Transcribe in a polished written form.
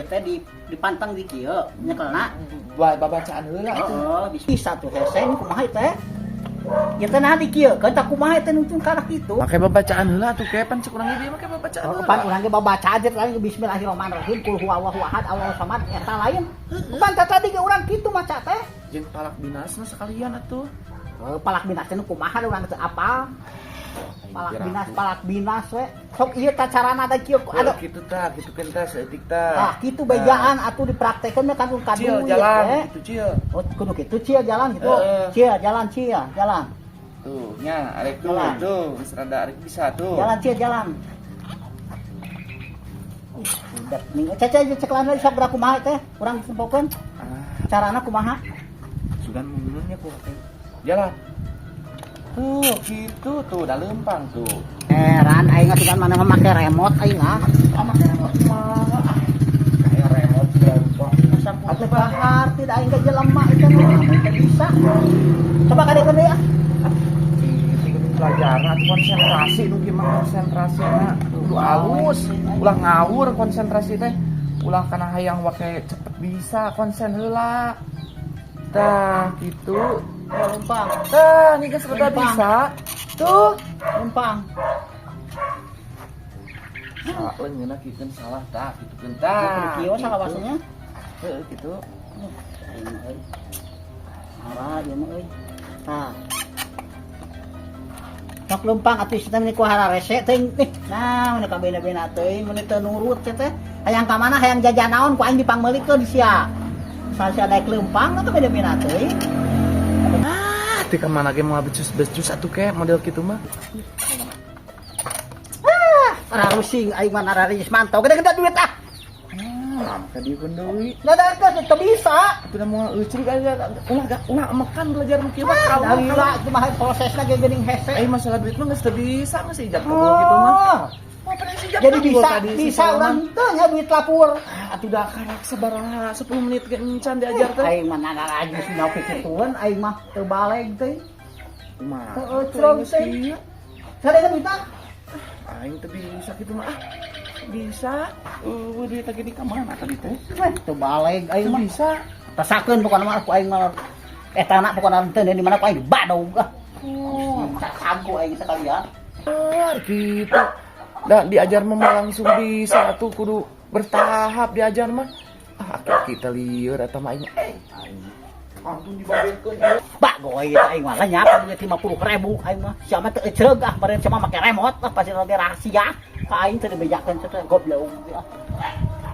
teh dipantang di kieu nyekelna. Babacaan heula atuh. Bisa tuh hese ini kumaha teh. Ya teh nah di kieu kan tak kumaha teh nuntun kana kitu. Make babacaan heula atuh ke pan cek urang ieu make babacaan heula. Pan urang ge babaca aja lain bismillahirrahmanirrahim qul huwallahu ahad Allahu samad eta lain. Pan tadi ge urang kitu maca teh. Jeung palak binasna sekalian atuh. Palak binas teh kumaha urang teu apal. Palak binas we. Sok ieu teh carana da kieu ada kitu tah, kitu keun tah saeutik tah. Ah, kitu bejaan atuh dipraktekeun mah kanu kadu Cil jalan kitu cil. Oh, kudu kitu cil jalan gitu. Cil jalan. Tuh, nya arek tuh, geus rada arek bisa tuh. Jalan cil jalan. Udah nih, cek lana sok bra kumaha teh? Urang sempokeun. Carana kumaha? Sugan mununnya ku teh. Jalan. Tuh, gitu tuh, udah lempang tuh. Heran aing sugan mana make remote aing Make remote mah. Kayak remote lempang. Atuh bahar tidak aing ke jelema itu bisa. Coba kadek ya. Pelajaran atau konsentrasi nu gimana konsentrasina kudu alus ulah ngawur konsentrasi teh ulah kana hayang wake cepet bisa konsen heula tah gitu Lempang. tah ini geus rada bisa tuh Lempang. salah ngeuna kitu salah tah kitu tah Kieu salah bahasanya? heuh kitu Arah ieu mah euy. Nah. Sok lempang atuh sistem ini ku hara rese teuing nih. Nah, mun ka bena-bena teuing mun teu nurut teh. Hayang ka mana hayang jajan naon ku aing dipangmeulikeun di sia. Salsa daek lempang ka bena-bena teuing. Teu ka mana ge mau becus-becus atuh ke model kitu mah Ara rusing aing mah nararis mantau gede-gede duit ah. ka dieu keun deui Dadak teu bisa. atuh da moal eucrik aja ulah makan belajar nu kieu mah Alhamdulillah itu mah prosesna ge geuning hese. masalah duit mah geus teu bisa mah si ijab kabul kitu mah. Jadi bisa urang teu nya duit lapur. Atuh da karek sabaraha 10 menit ge encan diajar teh. Aing mah narajis dina pikituan aing mah teu baleg teh. Kumaha? Heeh, curang teh. Sadaya minta. Aing teu bisa kitu mah. Bisa. Duit lagi di ka mana tadi teh? Teu baleg aing mah. Bisa. Tasakeun pokona mah aku aing mah etana pokona teu di mana ku aing badog. Saku aing sekalian. Gitu. Dan diajar mah langsung bisa atuh kudu bertahap diajar mah. Kita lieur eta mah aing. Ampun dibabekeun. Bak goy aing mah nyapa duit 50.000 aing mah. Sia mah teu eceug beureun sia mah make remote pasti lagi rahasia. Ka aing teu dibejakeun teh goblok.